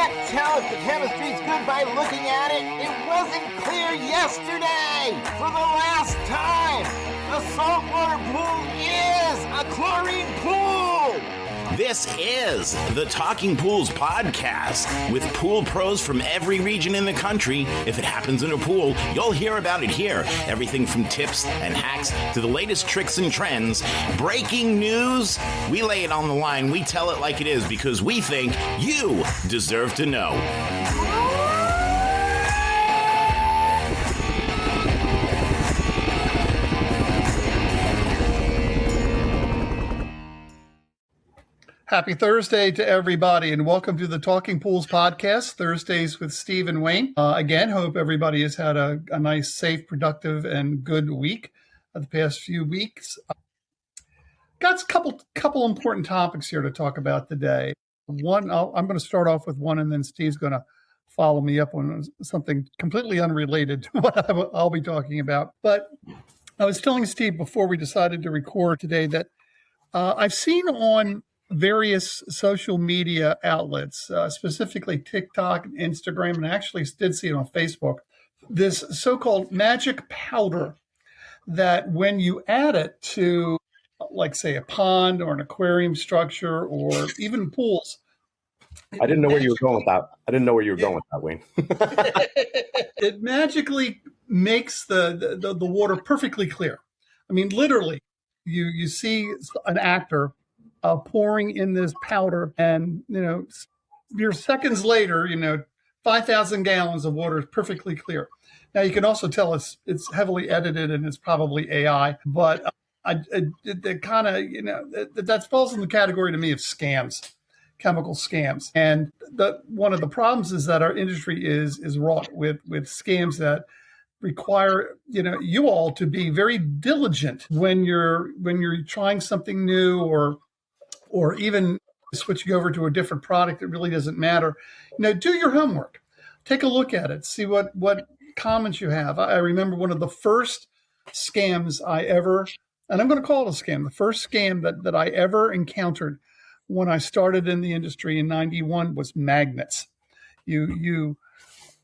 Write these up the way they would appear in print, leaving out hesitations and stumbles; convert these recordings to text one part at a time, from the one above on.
can't tell if the chemistry's good by looking at it. It wasn't clear yesterday. For the last time, the saltwater pool is a chlorine pool. This is the Talking Pools podcast with pool pros from every region in the country. If it happens in a pool, you'll hear about it here. Everything from tips and hacks to the latest tricks and trends. Breaking news, we lay it on the line. We tell it like it is because we think you deserve to know. Happy Thursday to everybody, and welcome to the Talking Pools podcast, Thursdays with Steve and Wayne. Again, hope everybody has had a nice, safe, productive, and good week the past few weeks. Got a couple important topics here to talk about today. One, I'm going to start off with one, and then Steve's going to follow me up on something completely unrelated to what I'll be talking about. But I was telling Steve before we decided to record today that I've seen on various social media outlets, specifically TikTok and Instagram, and I actually did see it on Facebook, this so-called magic powder that when you add it to, like, say, a pond or an aquarium structure or even pools. I didn't know where you were going with that. Wayne. It magically makes the water perfectly clear. I mean, literally, you see an actor pouring in this powder, and your seconds later, 5,000 gallons of water is perfectly clear. Now you can also tell it's heavily edited and it's probably AI, but it kind of that falls in the category to me of scams, chemical scams. And one of the problems is that our industry is wrought with scams that require you all to be very diligent when you're trying something new or even switching over to a different product. It really doesn't matter. Do your homework. Take a look at it. See what comments you have. I remember one of the first scams I ever, and I'm going to call it a scam, the first scam that I ever encountered when I started in the industry in 91 was magnets. You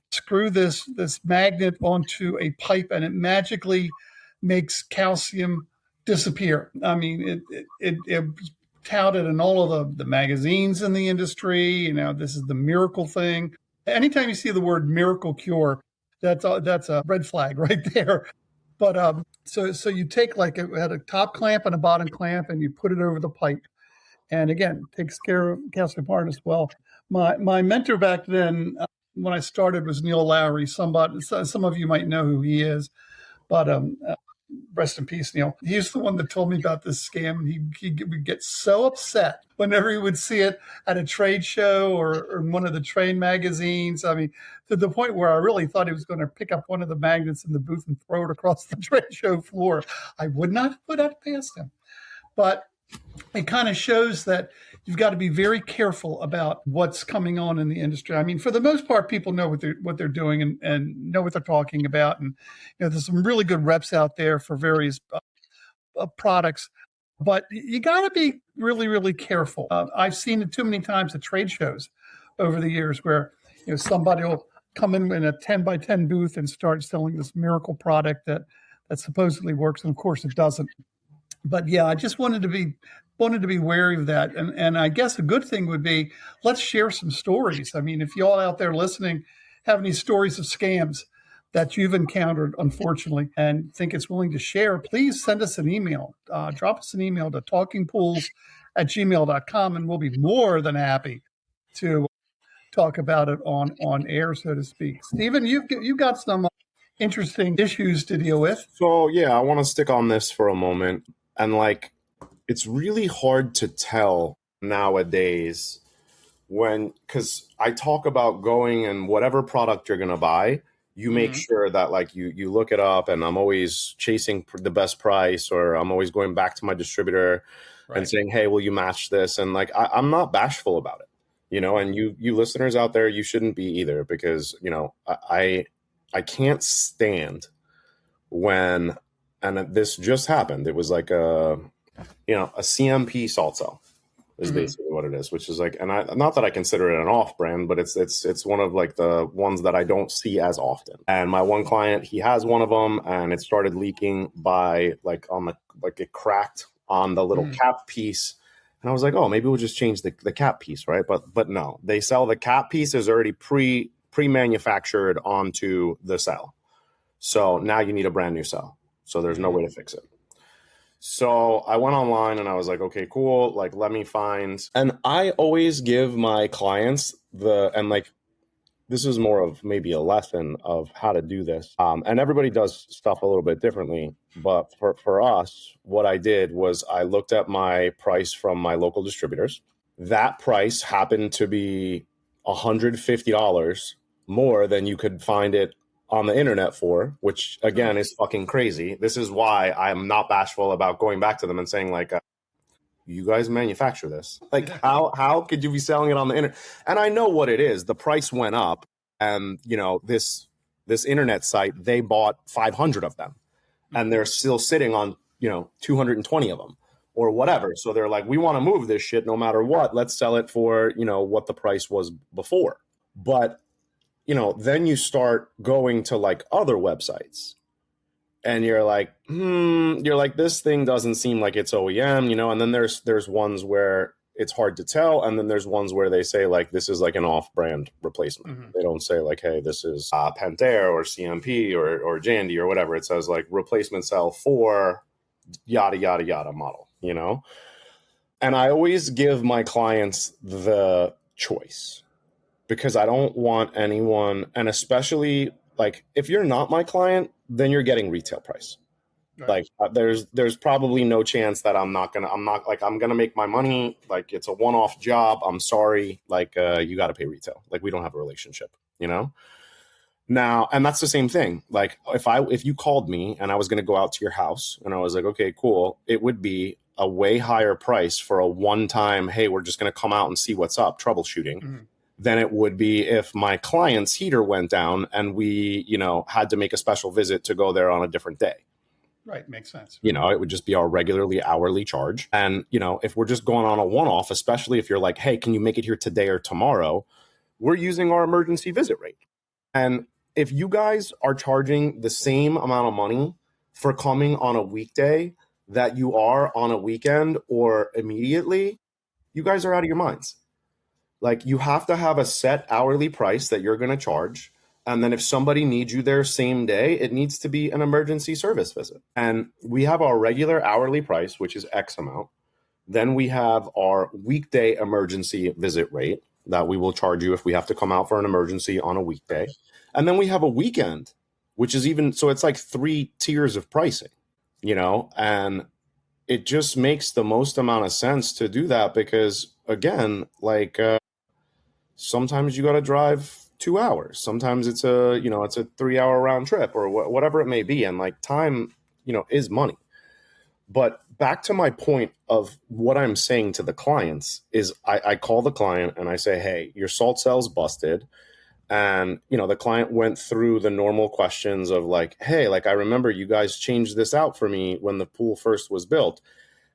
screw this magnet onto a pipe and it magically makes calcium disappear. I mean, it touted in all of the magazines in the industry. This is the miracle thing. Anytime you see the word miracle cure, that's a red flag right there. But so you take it had a top clamp and a bottom clamp, and you put it over the pipe, and again takes care of calcium hardness. Well, my mentor back then when I started was Neil Lowry. Some of you might know who he is, but rest in peace, Neil. He's the one that told me about this scam. He would get so upset whenever he would see it at a trade show or in one of the trade magazines. I mean, to the point where I really thought he was going to pick up one of the magnets in the booth and throw it across the trade show floor. I would not put that past him. But it kind of shows that you've got to be very careful about what's coming on in the industry. I mean, for the most part, people know what they're doing and know what they're talking about. And there's some really good reps out there for various products, but you got to be really, really careful. I've seen it too many times at trade shows over the years where somebody will come in a 10 by 10 booth and start selling this miracle product that supposedly works, and of course it doesn't. But yeah, I just wanted to be wary of that. And I guess a good thing would be, let's share some stories. I mean, if you all out there listening have any stories of scams that you've encountered, unfortunately, and think it's willing to share, please send us an email. Drop us an email to talkingpools@gmail.com, and we'll be more than happy to talk about it on air, so to speak. Stephen, you've got some interesting issues to deal with. So yeah, I want to stick on this for a moment. And it's really hard to tell nowadays because I talk about going and whatever product you're going to buy, you make sure that you look it up, and I'm always chasing the best price, or I'm always going back to my distributor and saying, hey, will you match this? And I'm not bashful about it, and you listeners out there, you shouldn't be either, because, I can't stand when, and this just happened. It was a CMP salt cell. is basically what it is, which is like, and I, not that I consider it an off brand, but it's one of like the ones that I don't see as often. And my one client, he has one of them, and it started leaking by like on the, like it cracked on the little cap piece. And I was like, oh, maybe we'll just change the cap piece, right? But no, they sell the cap piece is already pre-manufactured onto the cell. So now you need a brand new cell. So there's no way to fix it. So I went online and I was like, okay, cool. Like, let me find, and I always give my clients and like, this is more of maybe a lesson of how to do this. And everybody does stuff a little bit differently. But for us, what I did was I looked at my price from my local distributors. That price happened to be $150 more than you could find it on the internet for, which again is fucking crazy. This is why I'm not bashful about going back to them and saying like, you guys manufacture this. Like how could you be selling it on the internet? And I know what it is. The price went up, and you know, this internet site, they bought 500 of them and they're still sitting on, you know, 220 of them or whatever. So they're like, we want to move this shit no matter what. Let's sell it for, you know, what the price was before. But you know, then you start going to like other websites and you're like, this thing doesn't seem like it's OEM, you know, and then there's ones where it's hard to tell. And then there's ones where they say like, this is like an off-brand replacement. They don't say like, hey, this is Pentair or CMP or Jandy or whatever. It says like replacement cell for yada, yada, yada model, you know? And I always give my clients the choice, because I don't want anyone, and especially like if you're not my client, then you're getting retail price. Right. Like there's probably no chance that I'm gonna make my money. Like it's a one-off job. I'm sorry. Like you got to pay retail. Like we don't have a relationship, you know? Now, and that's the same thing. Like if you called me and I was going to go out to your house and I was like, okay, cool. It would be a way higher price for a one-time, hey, we're just going to come out and see what's up, troubleshooting. Than it would be if my client's heater went down and we, you know, had to make a special visit to go there on a different day. Right. Makes sense. You know, it would just be our regularly hourly charge. And, you know, if we're just going on a one-off, especially if you're like, hey, can you make it here today or tomorrow? We're using our emergency visit rate. And if you guys are charging the same amount of money for coming on a weekday that you are on a weekend or immediately, you guys are out of your minds. Like you have to have a set hourly price that you're going to charge. And then if somebody needs you there same day, it needs to be an emergency service visit. And we have our regular hourly price, which is X amount. Then we have our weekday emergency visit rate that we will charge you if we have to come out for an emergency on a weekday. And then we have a weekend, which is even, so it's like 3 tiers of pricing, you know, and it just makes the most amount of sense to do that because again, like, sometimes you got to drive 2 hours. Sometimes it's a 3-hour round trip or whatever it may be. And like time, you know, is money. But back to my point of what I'm saying to the clients is I call the client and I say, hey, your salt cell's busted. And, you know, the client went through the normal questions of like, hey, like, I remember you guys changed this out for me when the pool first was built.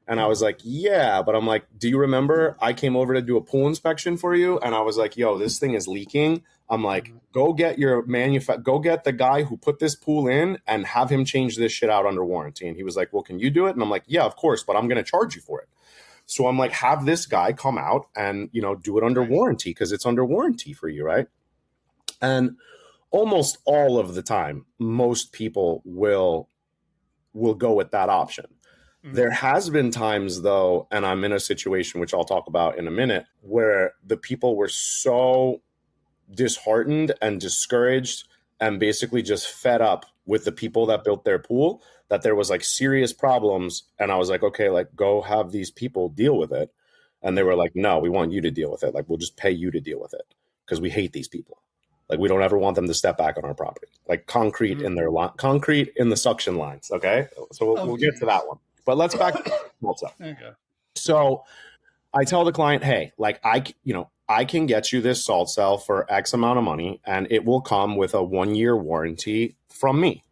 And I was like, yeah, but I'm like, do you remember I came over to do a pool inspection for you? And I was like, yo, this thing is leaking. I'm like, go get the guy who put this pool in and have him change this shit out under warranty. And he was like, well, can you do it? And I'm like, yeah, of course, but I'm going to charge you for it. So I'm like, have this guy come out and, you know, do it under warranty because it's under warranty for you, right? And almost all of the time, most people will go with that option. There has been times, though, and I'm in a situation, which I'll talk about in a minute, where the people were so disheartened and discouraged and basically just fed up with the people that built their pool that there was like serious problems. And I was like, okay, like go have these people deal with it. And they were like, no, we want you to deal with it. Like, we'll just pay you to deal with it because we hate these people. Like, we don't ever want them to step back on our property, like concrete in their concrete in the suction lines. Okay. So we'll get to that one. But let's back to salt cell. There you go. So I tell the client, hey, like I can get you this salt cell for X amount of money and it will come with a 1-year warranty from me.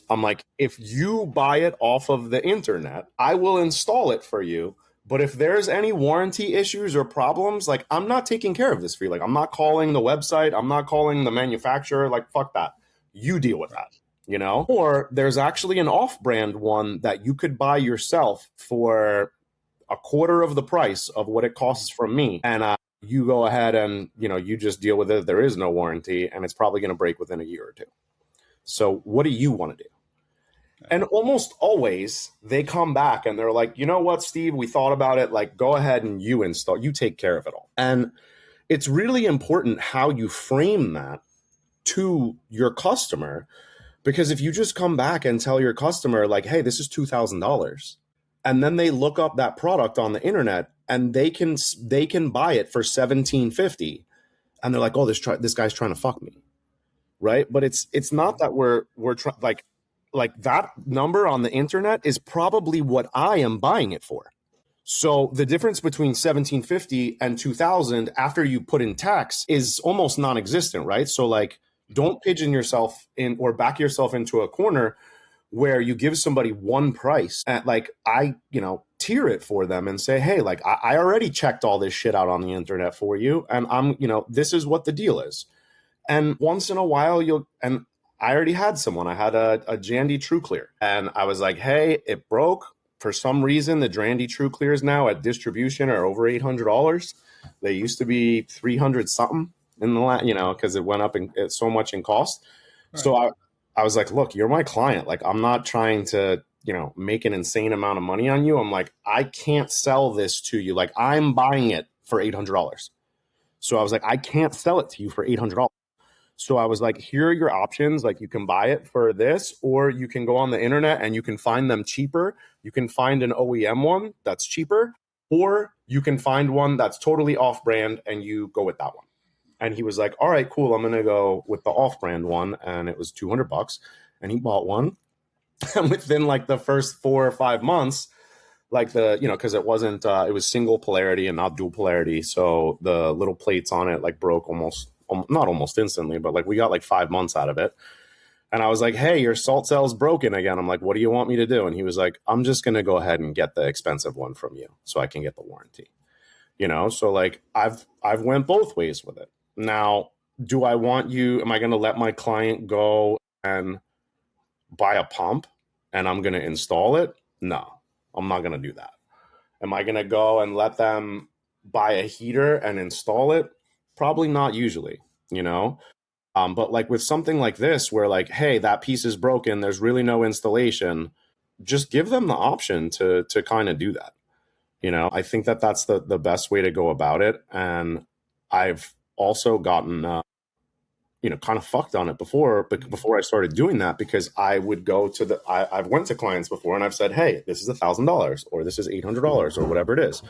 I'm like, if you buy it off of the internet, I will install it for you, But if there's any warranty issues or problems, like I'm not taking care of this for you. Like I'm not calling the website. I'm not calling the manufacturer. Like fuck that. You deal with that, you know? Or there's actually an off-brand one that you could buy yourself for a quarter of the price of what it costs from me. And you go ahead and, you know, you just deal with it. There is no warranty and it's probably going to break within a year or two. So what do you want to do? And almost always they come back and they're like, you know what, Steve, we thought about it. Like, go ahead and you take care of it all. And it's really important how you frame that to your customer, because if you just come back and tell your customer like, hey, this is $2,000, and then they look up that product on the internet and they can buy it for $1,750, and they're like, oh, this guy's trying to fuck me, right? But it's not that we're like that number on the internet is probably what I am buying it for. So the difference between $1,750 and $2,000 after you put in tax is almost non-existent, right? So like, don't pigeon yourself in or back yourself into a corner where you give somebody one price and like I, you know, tier it for them and say, hey, like I already checked all this shit out on the internet for you. And I'm, you know, this is what the deal is. And once in a while and I already had someone, I had a Jandy True Clear and I was like, hey, it broke. For some reason, the Jandy True Clears now at distribution are over $800. They used to be 300 something in the you know, because it went up so much in cost. Right. So I was like, look, you're my client. Like, I'm not trying to, you know, make an insane amount of money on you. I'm like, I can't sell this to you. Like, I'm buying it for $800. So I was like, I can't sell it to you for $800. So I was like, here are your options. Like, you can buy it for this, or you can go on the internet and you can find them cheaper. You can find an OEM one that's cheaper, or you can find one that's totally off-brand and you go with that one. And he was like, all right, cool. I'm going to go with the off-brand one. And it was $200. And he bought one. And within like the first 4 or 5 months, like because it wasn't, it was single polarity and not dual polarity. So the little plates on it like broke not almost instantly, but like we got like 5 months out of it. And I was like, hey, your salt cell's broken again. I'm like, what do you want me to do? And he was like, I'm just going to go ahead and get the expensive one from you so I can get the warranty. You know, so like I've went both ways with it. Now, am I going to let my client go and buy a pump and I'm going to install it? No, I'm not going to do that. Am I going to go and let them buy a heater and install it? Probably not usually, you know? But like with something like this where like, hey, that piece is broken, there's really no installation, just give them the option to kind of do that. You know, I think that's the best way to go about it. And I've also gotten, kind of fucked on it before I started doing that, because I would go to I've went to clients before and I've said, hey, this is $1,000 or this is $800 or whatever it is.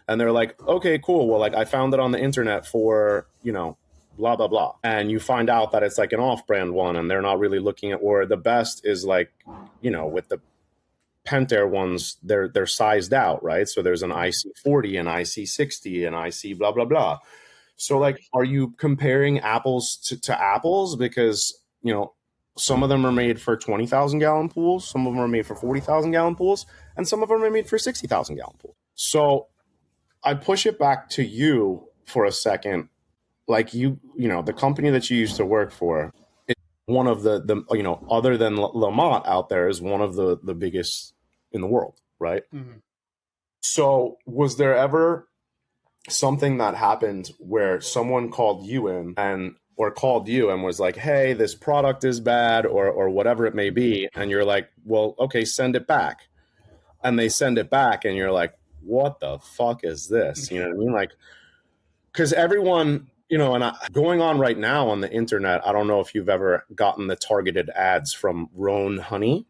And they're like, okay, cool. Well, like I found it on the internet for, you know, blah, blah, blah. And you find out that it's like an off-brand one and they're not really looking at, or the best is like, you know, with the Pentair ones, they're sized out, right? So there's an IC40, an IC60, an IC blah, blah, blah. So like, are you comparing apples to apples? Because, you know, some of them are made for 20,000 gallon pools. Some of them are made for 40,000 gallon pools. And some of them are made for 60,000 gallon pools. So I push it back to you for a second. Like you know, the company that you used to work for, is one of the you know, other than Lamont out there, is one of the biggest in the world, right? Mm-hmm. So was there ever something that happened where someone called you and was like, hey, this product is bad or whatever it may be, and you're like, well, okay, send it back, and they send it back and you're like, what the fuck is this? You know what I mean? Like, because everyone, you know, and going on right now on the internet, I don't know if you've ever gotten the targeted ads from Roan Honey,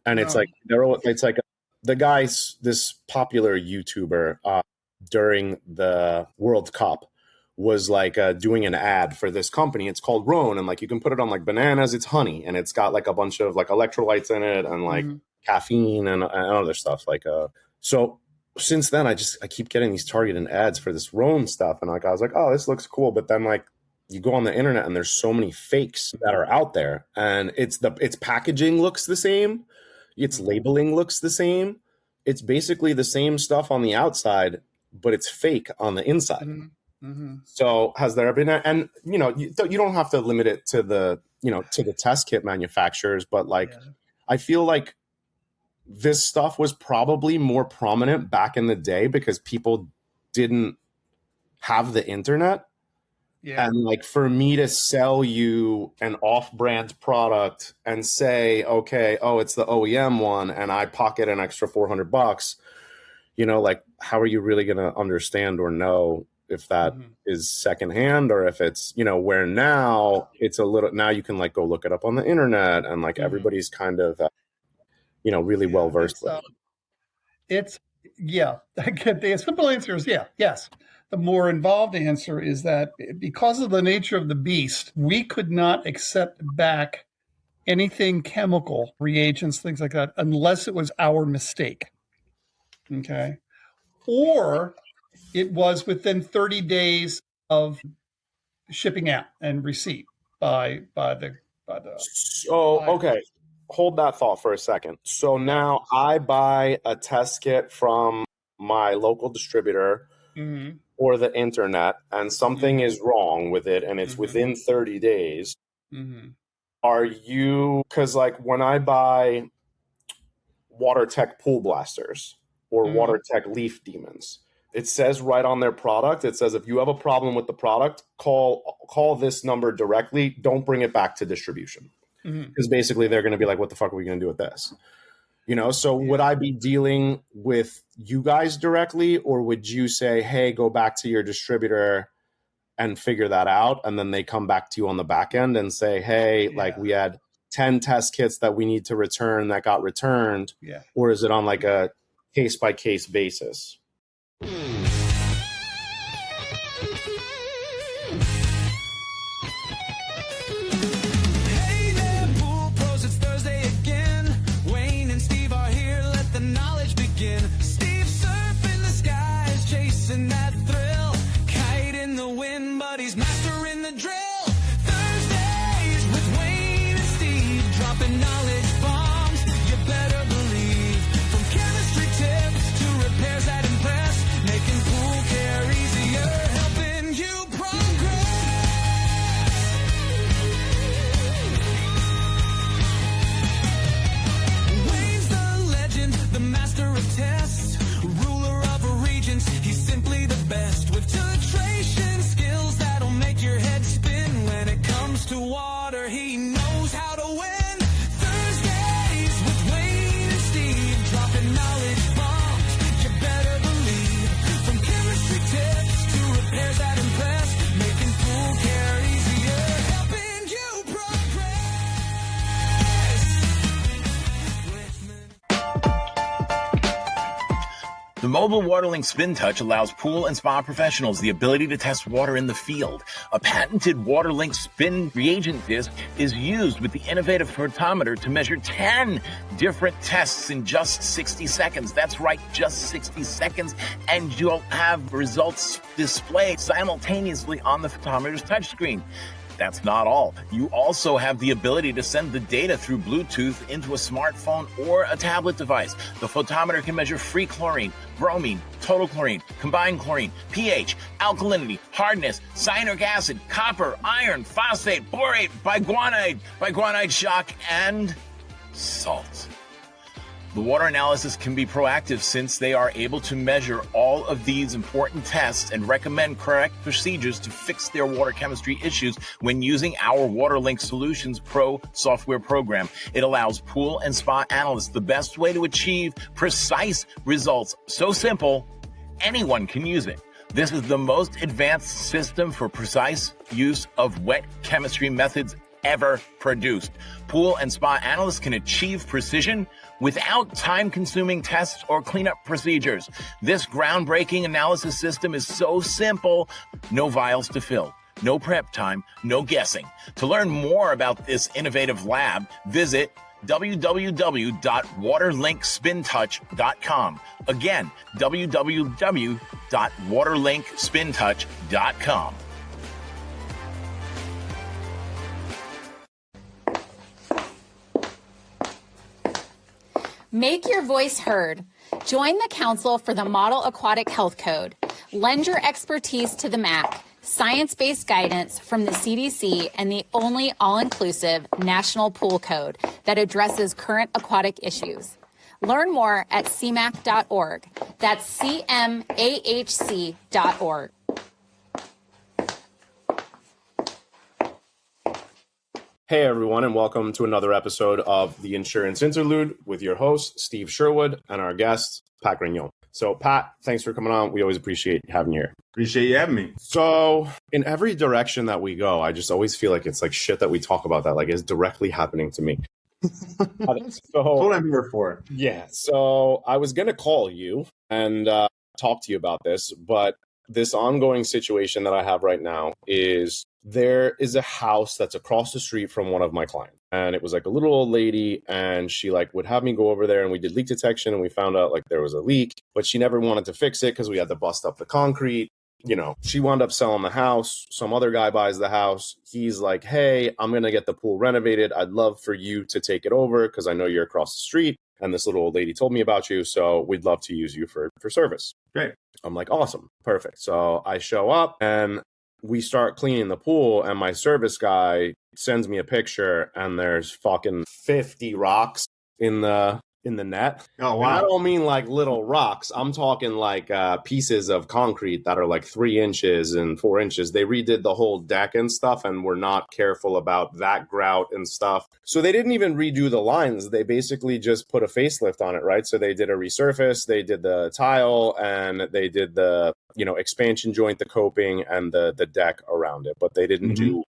and it's like the guy's this popular YouTuber during the World Cup was like doing an ad for this company. It's called Roan, and like you can put it on like bananas. It's honey, and it's got like a bunch of like electrolytes in it and like caffeine and other stuff. Like so. Since then, I keep getting these targeted ads for this Roan stuff. And like, I was like, oh, this looks cool. But then like you go on the internet and there's so many fakes that are out there, and its packaging looks the same. Its labeling looks the same. it's basically the same stuff on the outside, but it's fake on the inside. So has there been and you don't have to limit it to the test kit manufacturers, but I feel like this stuff was probably more prominent back in the day because people didn't have the internet. And like for me to sell you an off-brand product and say, okay, it's the OEM one, and I pocket an extra $400, like how are you really going to understand or know if that is secondhand or if it's, where now it's a little, now you can like go look it up on the internet and like everybody's kind of, really well versed with it. The simple answer is yes. The more involved answer is that because of the nature of the beast, we could not accept back anything chemical, reagents, things like that, unless it was our mistake. Okay. Or it was within 30 days of shipping out and receipt by the. Okay. Hold that thought for a second. So now I buy a test kit from my local distributor or the internet, and something is wrong with it, and it's within 30 days. Are you, because like when I buy WaterTech pool blasters or WaterTech leaf demons, it says right on their product, it says if you have a problem with the product, call this number directly. Don't bring it back to distribution. Because basically they're going to be like, what the fuck are we going to do with this? So would I be dealing with you guys directly, or would you say, hey, go back to your distributor and figure that out? And then they come back to you on the back end and say, hey, like we had 10 test kits that we need to return that got returned. Or is it on like a case by case basis? The mobile WaterLink Spin Touch allows pool and spa professionals the ability to test water in the field. A patented WaterLink Spin reagent disc is used with the innovative photometer to measure 10 different tests in just 60 seconds. That's right, just 60 seconds, and you'll have results displayed simultaneously on the photometer's touchscreen. That's not all. You also have the ability to send the data through Bluetooth into a smartphone or a tablet device. The photometer can measure free chlorine, bromine, total chlorine, combined chlorine, pH, alkalinity, hardness, cyanuric acid, copper, iron, phosphate, borate, biguanide shock, and salt. The water analysis can be proactive since they are able to measure all of these important tests and recommend correct procedures to fix their water chemistry issues when using our WaterLink Solutions Pro software program. It allows pool and spa analysts the best way to achieve precise results. So simple, anyone can use it. This is the most advanced system for precise use of wet chemistry methods ever produced. Pool and spa analysts can achieve precision without time-consuming tests or cleanup procedures. This groundbreaking analysis system is so simple, no vials to fill, no prep time, no guessing. To learn more about this innovative lab, visit www.waterlinkspintouch.com. Again, www.waterlinkspintouch.com. Make your voice heard. Join the Council for the Model Aquatic Health Code. Lend your expertise to the MAC, science-based guidance from the CDC, and the only all-inclusive national pool code that addresses current aquatic issues. Learn more at cmac.org. That's cmahc.org. Hey everyone, and welcome to another episode of The Insurance Interlude with your host, Steve Sherwood, and our guest, Pat Grignon. So Pat, thanks for coming on. We always appreciate having you here. Appreciate you having me. So in every direction that we go, I just always feel like it's like shit that we talk about that like is directly happening to me. That's what I'm here for. Yeah. So I was going to call you and talk to you about this, but this ongoing situation that I have right now is there is a house that's across the street from one of my clients. And it was like a little old lady, and she like would have me go over there, and we did leak detection, and we found out like there was a leak, but she never wanted to fix it because we had to bust up the concrete. You know, she wound up selling the house. Some other guy buys the house. He's like, hey, I'm going to get the pool renovated. I'd love for you to take it over because I know you're across the street. And this little old lady told me about you. So we'd love to use you for service. Great. I'm like, awesome. Perfect. So I show up and we start cleaning the pool, and my service guy sends me a picture, and there's fucking 50 rocks in the net. Oh, wow. And I don't mean like little rocks. I'm talking like pieces of concrete that are like 3 inches and 4 inches. They redid the whole deck and stuff, and were not careful about that grout and stuff. So they didn't even redo the lines. They basically just put a facelift on it, right? So they did a resurface, they did the tile, and they did the, expansion joint, the coping, and the deck around it. But they didn't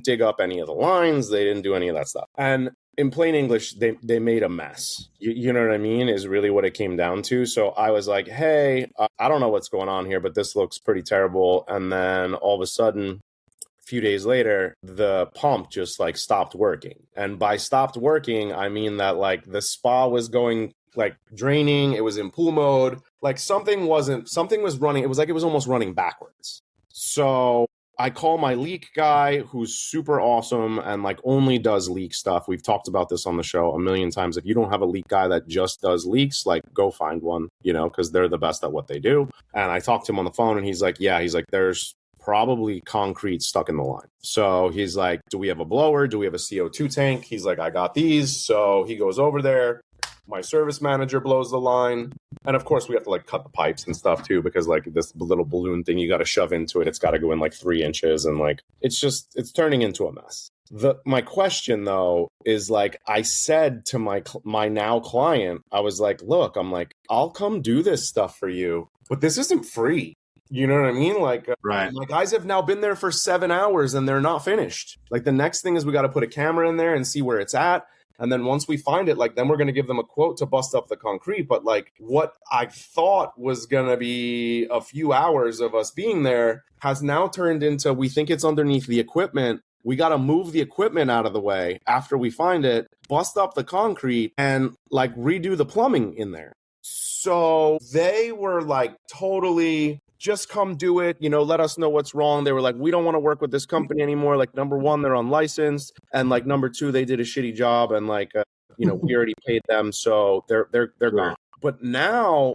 dig up any of the lines. They didn't do any of that stuff. And in plain English, they made a mess. You know what I mean? Is really what it came down to. So I was like, hey, I don't know what's going on here, but this looks pretty terrible. And then all of a sudden, a few days later, the pump just like stopped working. And by stopped working, I mean that like the spa was going like draining. It was in pool mode. Like something was running. It was like it was almost running backwards. So I call my leak guy, who's super awesome and like only does leak stuff. We've talked about this on the show a million times. If you don't have a leak guy that just does leaks, like go find one, because they're the best at what they do. And I talked to him on the phone, and he's like, there's probably concrete stuck in the line. So he's like, do we have a blower? Do we have a CO2 tank? He's like, I got these. So he goes over there. My service manager blows the line. And of course, we have to like cut the pipes and stuff too, because like this little balloon thing you got to shove into it. It's got to go in like 3 inches. And like, it's turning into a mess. My question though is like, I said to my now client, I was like, look, I'm like, I'll come do this stuff for you, but this isn't free. You know what I mean? Like, right. My guys have now been there for 7 hours and they're not finished. Like the next thing is we got to put a camera in there and see where it's at. And then once we find it, like, then we're going to give them a quote to bust up the concrete. But like what I thought was going to be a few hours of us being there has now turned into, we think it's underneath the equipment. We got to move the equipment out of the way after we find it, bust up the concrete, and like redo the plumbing in there. So they were like totally just come do it, let us know what's wrong. They were like, we don't want to work with this company anymore. Like, number one, they're unlicensed. And like, number two, they did a shitty job. And like, we already paid them. So they're gone. But now,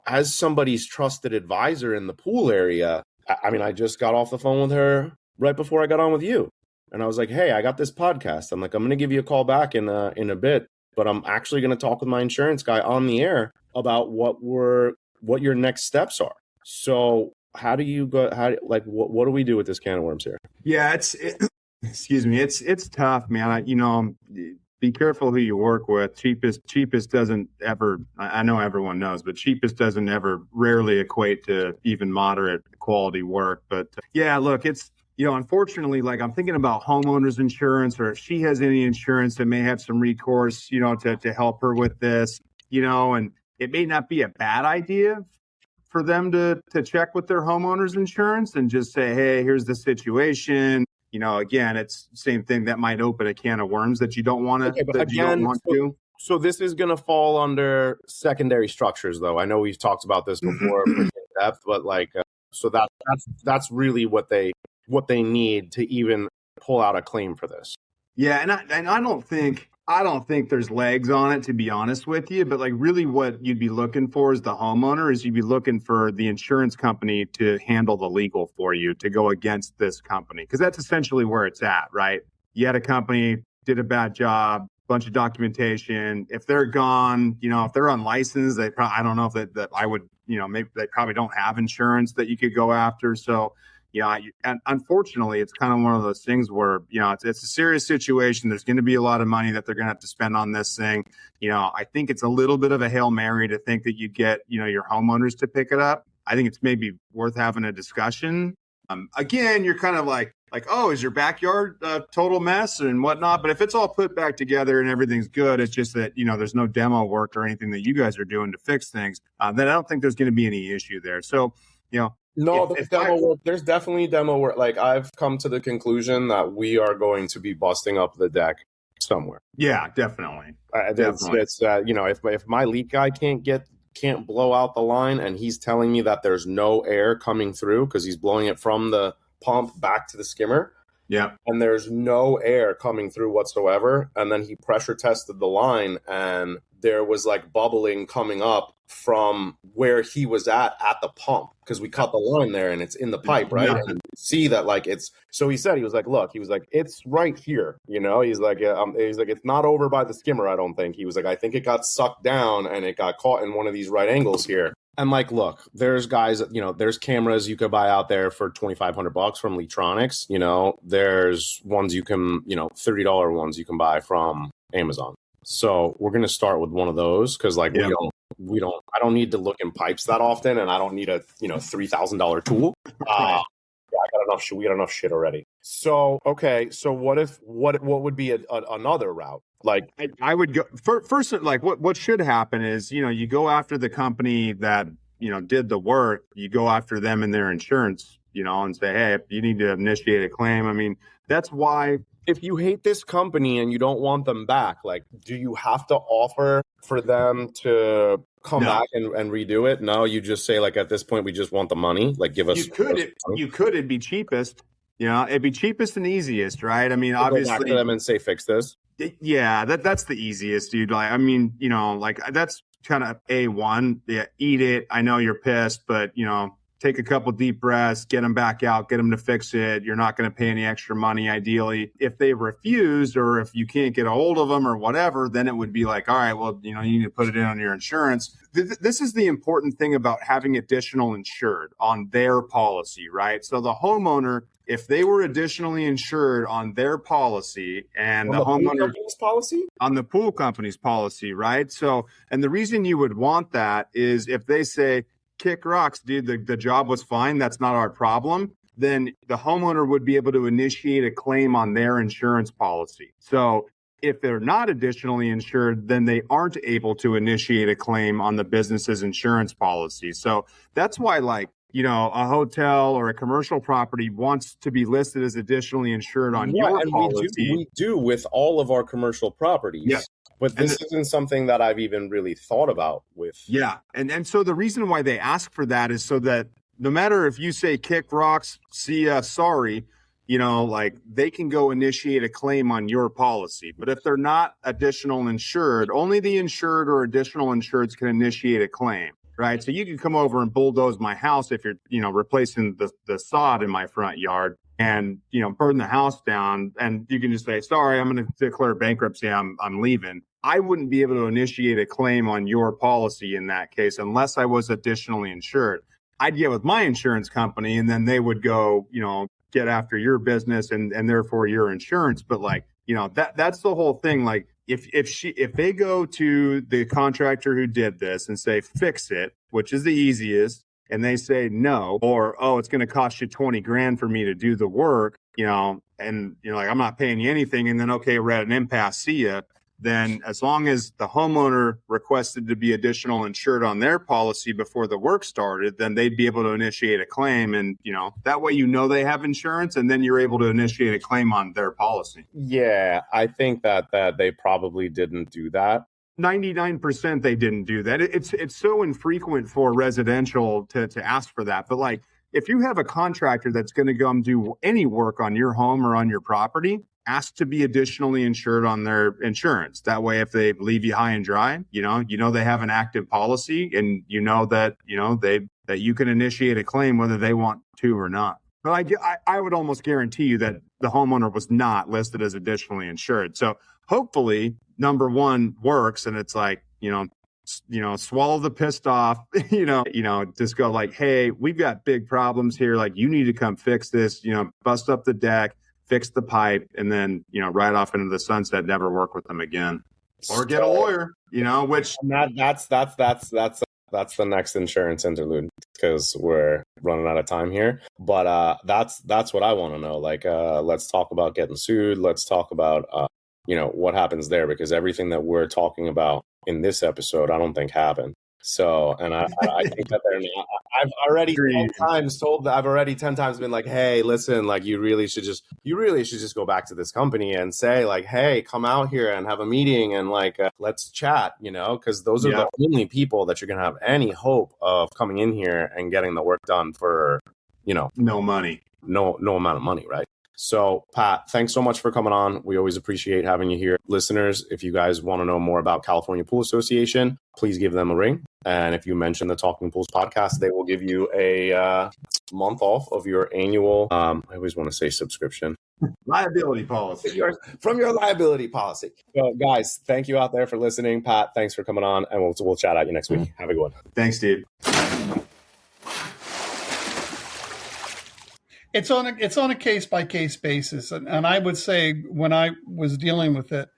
as somebody's trusted advisor in the pool area, I just got off the phone with her right before I got on with you. And I was like, hey, I got this podcast. I'm like, I'm going to give you a call back in a bit, but I'm actually going to talk with my insurance guy on the air about what your next steps are. So how do you go? What do we do with this can of worms here? Yeah, excuse me. It's tough, man. Be careful who you work with. Cheapest doesn't ever, I know everyone knows, but cheapest doesn't ever rarely equate to even moderate quality work. But yeah, look, it's, unfortunately, like I'm thinking about homeowners insurance, or if she has any insurance that may have some recourse, to help her with this, and it may not be a bad idea for them to check with their homeowners insurance and just say, hey, here's the situation. Again, it's the same thing that might open a can of worms that you don't want to. So this is going to fall under secondary structures, though. I know we've talked about this before in depth, but like, so that's really what they need to even pull out a claim for this. Yeah, and I don't think I don't think there's legs on it, to be honest with you. But like really what you'd be looking for as the homeowner is you'd be looking for the insurance company to handle the legal for you, to go against this company. Because that's essentially where it's at, right? You had a company, did a bad job, bunch of documentation. If they're gone, if they're unlicensed, I don't know if that I would, maybe they probably don't have insurance that you could go after. So and unfortunately, it's kind of one of those things where, it's a serious situation. There's going to be a lot of money that they're going to have to spend on this thing. I think it's a little bit of a Hail Mary to think that you get, your homeowners to pick it up. I think it's maybe worth having a discussion. Again, you're kind of like, oh, is your backyard a total mess and whatnot? But if it's all put back together and everything's good, it's just that, there's no demo work or anything that you guys are doing to fix things, then I don't think there's going to be any issue there. So, No, there's definitely demo work. Like I've come to the conclusion that we are going to be busting up the deck somewhere. Yeah, definitely. If my leak guy can't blow out the line and he's telling me that there's no air coming through because he's blowing it from the pump back to the skimmer. Yeah. And there's no air coming through whatsoever. And then he pressure tested the line and there was like bubbling coming up from where he was at the pump because we cut the line there and it's in the pipe, right? Yeah. And you see that like so he said, it's right here, he's like, it's not over by the skimmer. I don't think. He was like, I think it got sucked down and it got caught in one of these right angles here. And like, look, there's guys, there's cameras you could buy out there for $2,500 from Letronics. There's ones you can, $30 ones you can buy from Amazon. So we're going to start with one of those because like I don't need to look in pipes that often and I don't need a, $3,000 tool. We got enough shit already. So, okay. So what would be another route? Like I would go first, like what should happen is, you go after the company that, did the work, you go after them and their insurance, and say, hey, you need to initiate a claim. I mean, that's why. If you hate this company and you don't want them back, like, do you have to offer for them to come back and redo it? No, you just say like, at this point, we just want the money. Like give us. It'd be cheapest. It'd be cheapest and easiest, right? I mean, obviously. Go back to them and say, fix this. Yeah, that's the easiest, dude. Like, I mean, like that's kind of A1. Yeah, eat it. I know you're pissed, but take a couple deep breaths, get them back out, get them to fix it. You're not going to pay any extra money, ideally. If they refused or if you can't get a hold of them or whatever, then it would be like, all right, well, you need to put it in on your insurance. This is the important thing about having additional insured on their policy, right? So the homeowner, if they were additionally insured on their policy and the homeowner's policy on the pool company's policy, right? So, and the reason you would want that is if they say, kick rocks, dude, the job was fine, that's not our problem, then the homeowner would be able to initiate a claim on their insurance policy. So if they're not additionally insured, then they aren't able to initiate a claim on the business's insurance policy. So that's why, like, a hotel or a commercial property wants to be listed as additionally insured on your policy. We do with all of our commercial properties. Yeah. But this isn't something that I've even really thought about with. Yeah. And so the reason why they ask for that is so that no matter if you say kick rocks, see ya, sorry, like they can go initiate a claim on your policy. But if they're not additional insured, only the insured or additional insureds can initiate a claim. Right. So you can come over and bulldoze my house if you're, replacing the sod in my front yard and, burn the house down. And you can just say, sorry, I'm going to declare bankruptcy. I'm leaving. I wouldn't be able to initiate a claim on your policy in that case unless I was additionally insured. I'd get with my insurance company and then they would go, get after your business and therefore your insurance. But like, that's the whole thing. Like, if they go to the contractor who did this and say, fix it, which is the easiest, and they say no, or, oh, it's going to cost you $20,000 for me to do the work, and like, I'm not paying you anything. And then, okay, we're at an impasse, see ya. Then as long as the homeowner requested to be additional insured on their policy before the work started, then they'd be able to initiate a claim. And, that way, they have insurance and then you're able to initiate a claim on their policy. Yeah, I think that they probably didn't do that. 99% they didn't do that. It's so infrequent for residential to ask for that. But like, if you have a contractor that's going to come do any work on your home or on your property, ask to be additionally insured on their insurance. That way, if they leave you high and dry, you know they have an active policy, and that that you can initiate a claim whether they want to or not. But I would almost guarantee you that the homeowner was not listed as additionally insured. So hopefully, number one works, and it's like, swallow the pissed off, just go like, hey, we've got big problems here. Like, you need to come fix this, bust up the deck, fix the pipe, and then, ride off into the sunset, never work with them again. Or get a lawyer, which that's the next insurance interlude, because we're running out of time here. But that's what I want to know. Like, let's talk about getting sued. Let's talk about what happens there, because everything that we're talking about in this episode, I don't think happened. So, and I think that they're not. I've already 10 times been like, hey, listen, like, you really should just go back to this company and say, like, hey, come out here and have a meeting and like, let's chat, because those are the only people that you're going to have any hope of coming in here and getting the work done for, no money, no amount of money. Right. So, Pat, thanks so much for coming on. We always appreciate having you here. Listeners, if you guys want to know more about California Pool Association, please give them a ring. And if you mention the Talking Pools podcast, they will give you a month off of your annual, I always want to say subscription. Liability policy. From your liability policy. So, guys, thank you out there for listening. Pat, thanks for coming on, and we'll chat at you next week. Have a good one. Thanks, Steve. It's on a case-by-case basis. And I would say when I was dealing with it,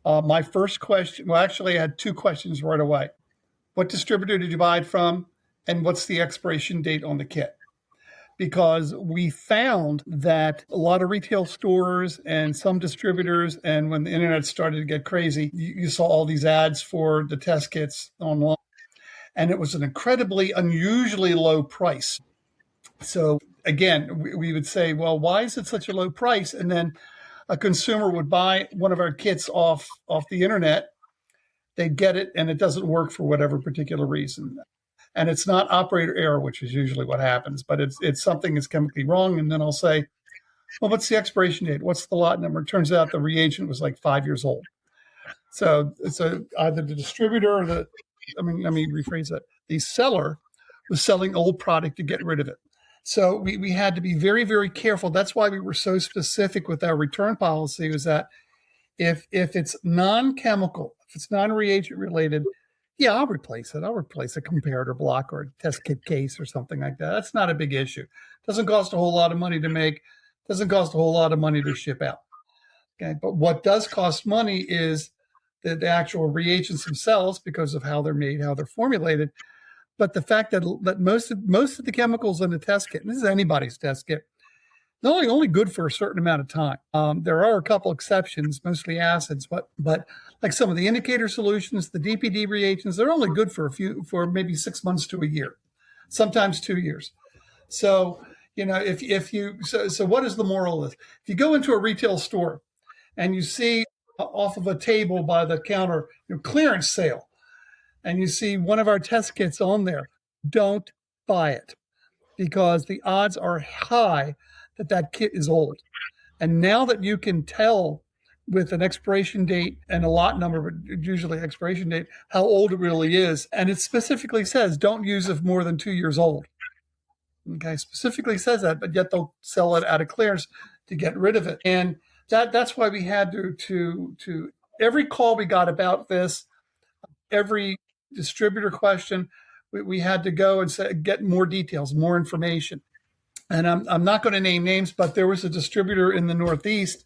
my first question, well, actually I had two questions right away. What distributor did you buy it from? And what's the expiration date on the kit? Because we found that a lot of retail stores and some distributors, and when the internet started to get crazy, you saw all these ads for the test kits online. And it was an incredibly, unusually low price. So again, we would say, well, why is it such a low price? And then a consumer would buy one of our kits off the internet. They'd get it, and it doesn't work for whatever particular reason. And it's not operator error, which is usually what happens, but it's something that's chemically wrong. And then I'll say, well, what's the expiration date? What's the lot number? It turns out the reagent was like 5 years old. So either the distributor or let me rephrase that. The seller was selling old product to get rid of it. So we had to be very, very careful. That's why we were so specific with our return policy, was that if it's non-chemical, if it's non-reagent related, yeah, I'll replace it. I'll replace a comparator block or a test kit case or something like that. That's not a big issue. Doesn't cost a whole lot of money to make. Doesn't cost a whole lot of money to ship out. Okay, but what does cost money is the actual reagents themselves, because of how they're made, how they're formulated. But the fact that most of the chemicals in the test kit, and this is anybody's test kit, they're only good for a certain amount of time. There are a couple exceptions, mostly acids, but like some of the indicator solutions, the DPD reagents, they're only good for maybe 6 months to a year, sometimes 2 years. So, so what is the moral of this? If you go into a retail store and you see off of a table by the counter, clearance sale, and you see one of our test kits on there, don't buy it, because the odds are high that kit is old. And now that you can tell with an expiration date and a lot number, but usually expiration date, how old it really is, and it specifically says don't use it more than 2 years old. Okay, specifically says that, but yet they'll sell it out of clearance to get rid of it. And that's why we had to every call we got about this, every distributor question, we had to go and get more details, more information. And I'm not going to name names, but there was a distributor in the Northeast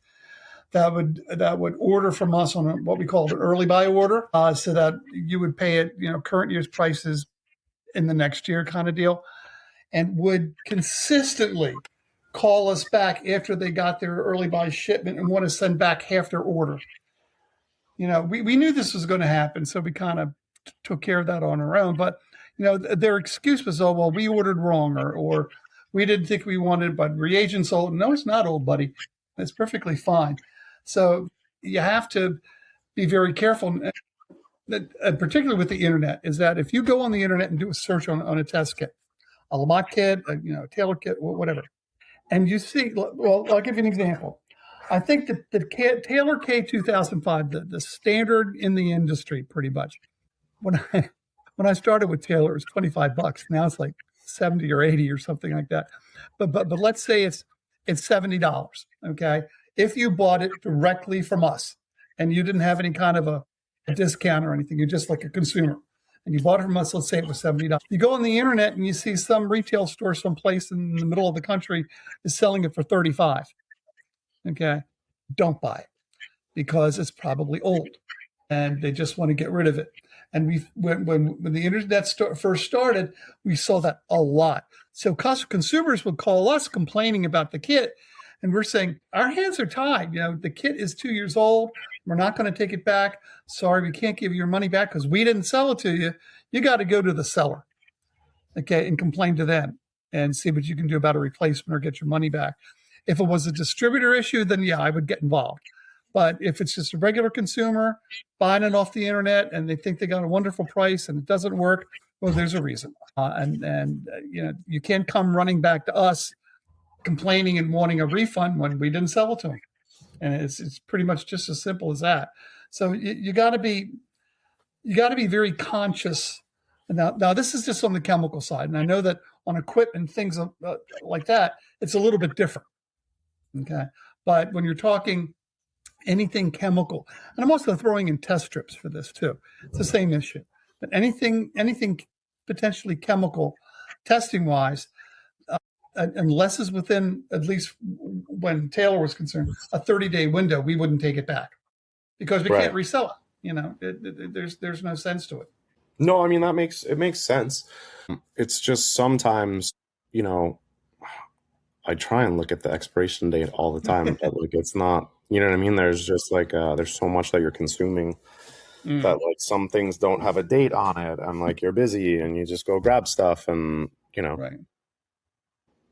that would order from us on what we call an early buy order, so that you would pay it, current year's prices in the next year kind of deal, and would consistently call us back after they got their early buy shipment and want to send back half their order. We knew this was going to happen, so we kind of took care of that on our own. But, their excuse was, oh, well, we ordered wrong, or we didn't think we wanted, but reagents old. No, it's not old, buddy. It's perfectly fine. So you have to be very careful, particularly with the internet, is that if you go on the internet and do a search on a test kit, a Lamont kit, a Taylor kit, whatever, and you see, well, I'll give you an example. I think that the Taylor K2005, the standard in the industry, pretty much. When I started with Taylor, it was $25. Now it's like 70 or 80 or something like that. But let's say it's $70. Okay, if you bought it directly from us and you didn't have any kind of a discount or anything, you're just like a consumer, and you bought it from us. Let's say it was $70. You go on the internet and you see some retail store someplace in the middle of the country is selling it for $35. Okay, don't buy it because it's probably old and they just want to get rid of it. And when the internet first started, we saw that a lot. So consumers would call us complaining about the kit, and we're saying our hands are tied. The kit is 2 years old. We're not going to take it back. Sorry, we can't give you your money back because we didn't sell it to you. You got to go to the seller, okay, and complain to them and see what you can do about a replacement or get your money back. If it was a distributor issue, then yeah, I would get involved. But if it's just a regular consumer buying it off the internet and they think they got a wonderful price and it doesn't work, well, there's a reason. You can't come running back to us complaining and wanting a refund when we didn't sell it to them. And it's pretty much just as simple as that. So you got to be very conscious. Now this is just on the chemical side, and I know that on equipment things like that, it's a little bit different. Okay, but when you're talking anything chemical, and I'm also throwing in test strips for this too. It's the same issue. But anything potentially chemical, testing wise, unless it's within, at least when Taylor was concerned, a 30-day window, we wouldn't take it back because we can't resell it. There's no sense to it. No, I mean, it makes sense. It's just sometimes, I try and look at the expiration date all the time, but like it's not, you know what I mean? There's just like there's so much that you're consuming that like some things don't have a date on it. And like you're busy and you just go grab stuff and Right.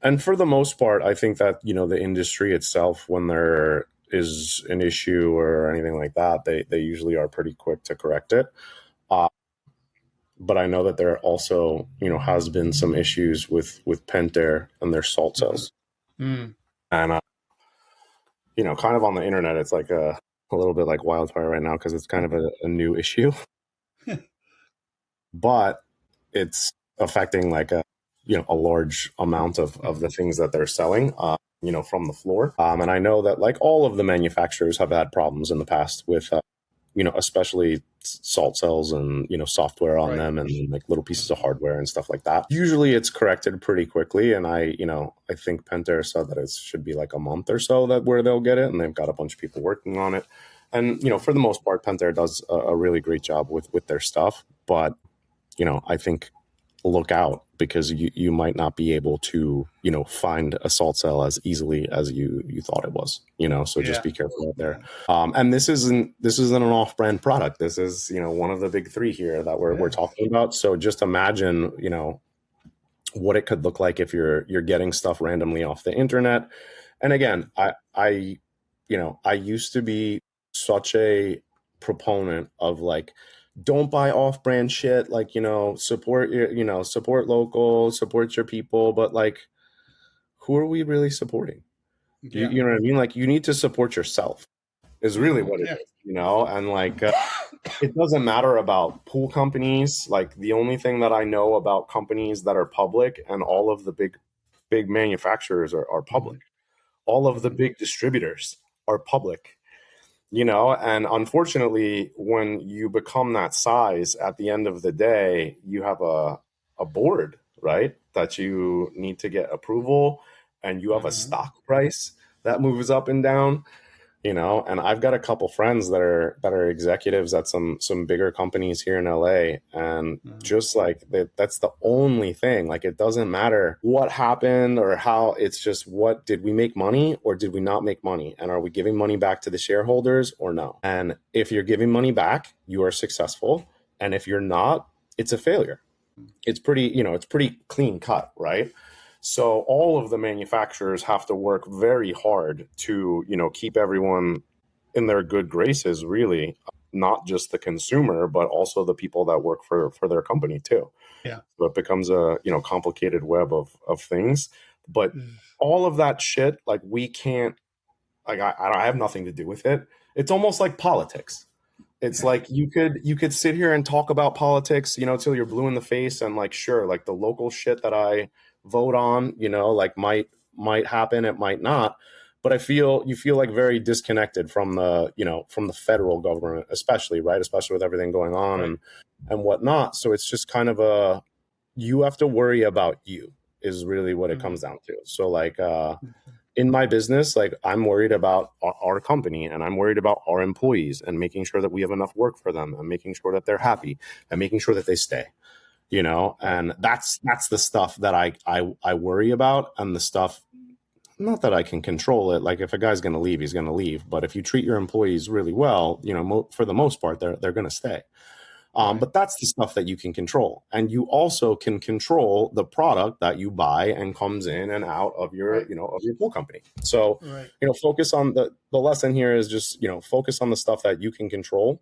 And for the most part, I think that, the industry itself, when there is an issue or anything like that, they usually are pretty quick to correct it. But I know that there also, has been some issues with Pentair and their salt cells. And, kind of on the internet, it's like a little bit like wildfire right now because it's kind of a new issue. But it's affecting like a large amount of the things that they're selling, from the floor. And I know that like all of the manufacturers have had problems in the past with, especially salt cells and, software on them and like little pieces of hardware and stuff like that. Usually it's corrected pretty quickly. And I think Pentair said that it should be like a month or so where they'll get it. And they've got a bunch of people working on it. And, for the most part, Pentair does a really great job with their stuff. But, I think look out because you might not be able to, find a salt cell as easily as you thought it was, so just be careful out there. And this isn't an off-brand product. This is, one of the big three here that we're talking about. So just imagine, what it could look like if you're getting stuff randomly off the internet. And again, I used to be such a proponent of like, don't buy off-brand shit. Like, support your, support local, support your people. But like, who are we really supporting? Yeah. You know what I mean? Like, you need to support yourself is really what it is, and like, it doesn't matter about pool companies. Like the only thing that I know about companies that are public and all of the big manufacturers are public. All of the big distributors are public. And unfortunately, when you become that size at the end of the day, you have a board, right? That you need to get approval and you have a stock price that moves up and down, and I've got a couple friends that are executives at some bigger companies here in LA. And just like that's the only thing, like, it doesn't matter what happened or how, it's just, what did we make money or did we not make money? And are we giving money back to the shareholders or no? And if you're giving money back, you are successful. And if you're not, it's a failure. It's pretty, it's pretty clean cut, right? So all of the manufacturers have to work very hard to, keep everyone in their good graces, really, not just the consumer, but also the people that work for their company too. Yeah. So it becomes a, complicated web of things. But all of that shit, like, we can't Like I have nothing to do with it. It's almost like politics. It's like you could sit here and talk about politics, till you're blue in the face, and like, sure, like the local shit that I vote on, like might happen, it might not. But you feel like very disconnected from the federal government, especially, right? Especially with everything going on and whatnot. So it's just kind of you have to worry about you is really what it comes down to. So like, in my business, like I'm worried about our company, and I'm worried about our employees, and making sure that we have enough work for them, and making sure that they're happy, and making sure that they stay, and that's the stuff that I worry about, and the stuff, not that I can control it. Like if a guy's going to leave, he's going to leave. But if you treat your employees really well, for the most part, they're going to stay. But that's the stuff that you can control. And you also can control the product that you buy and comes in and out of your, of your pool company. So, focus on the lesson here is just, focus on the stuff that you can control.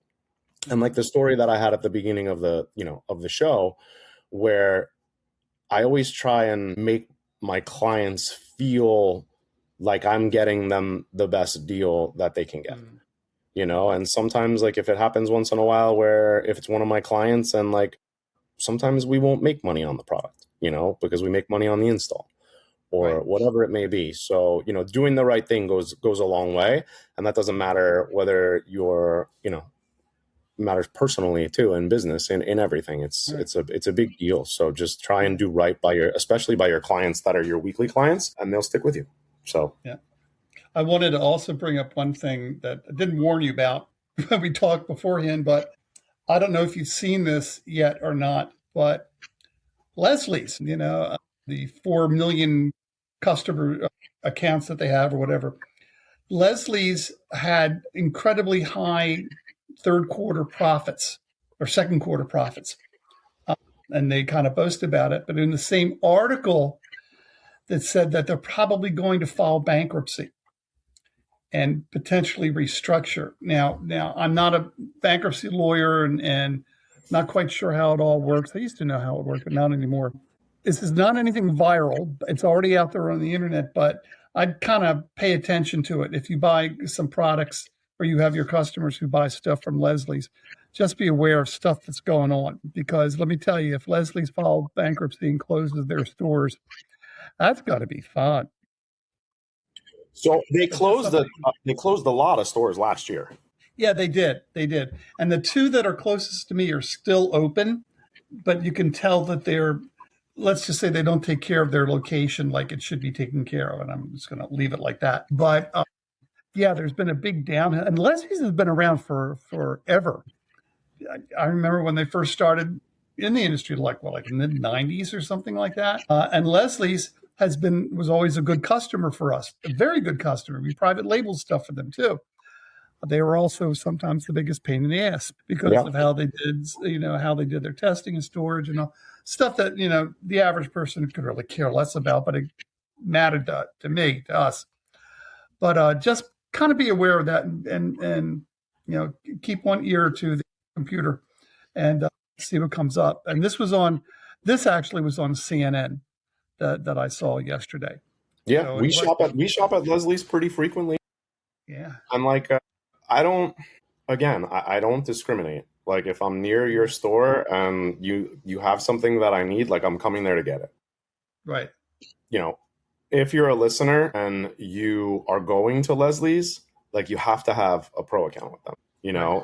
And like the story that I had at the beginning of the show, where I always try and make my clients feel like I'm getting them the best deal that they can get. And sometimes, like, if it happens once in a while where if it's one of my clients, and like sometimes we won't make money on the product, because we make money on the install or whatever it may be. So, doing the right thing goes a long way. And that doesn't matter whether you're, matters personally too, in business, in everything. It's a big deal. So just try and do right especially by your clients that are your weekly clients, and they'll stick with you. So, yeah. I wanted to also bring up one thing that I didn't warn you about when we talked beforehand, but I don't know if you've seen this yet or not, but Leslie's, the 4 million customer accounts that they have or whatever, Leslie's had incredibly high third quarter profits or second quarter profits. And they kind of boast about it. But in the same article that said that they're probably going to file bankruptcy and potentially restructure. Now I'm not a bankruptcy lawyer and not quite sure how it all works. I used to know how it worked, but not anymore. This is not anything viral. It's already out there on the internet, but I'd kind of pay attention to it. If you buy some products or you have your customers who buy stuff from Leslie's, just be aware of stuff that's going on. Because let me tell you, if Leslie's filed bankruptcy and closes their stores, that's got to be fun. So they closed a lot of stores last year. Yeah, they did. And the two that are closest to me are still open, but you can tell that let's just say they don't take care of their location like it should be taken care of. And I'm just going to leave it like that. But there's been a big downhill. And Leslie's has been around for forever. I remember when they first started in the industry, like in the 90s or something like that. And Leslie's was always a good customer for us, a very good customer. We private label stuff for them too. They were also sometimes the biggest pain in the ass because of how they did their testing and storage and all stuff that, the average person could really care less about, but it mattered to us. But just kind of be aware of that and keep one ear to the computer and see what comes up. And this actually was on CNN that I saw yesterday. Yeah, so we shop at Leslie's pretty frequently. Yeah. I'm like, I don't discriminate. Like if I'm near your store and you have something that I need, like I'm coming there to get it. Right. If you're a listener and you are going to Leslie's, like you have to have a pro account with them.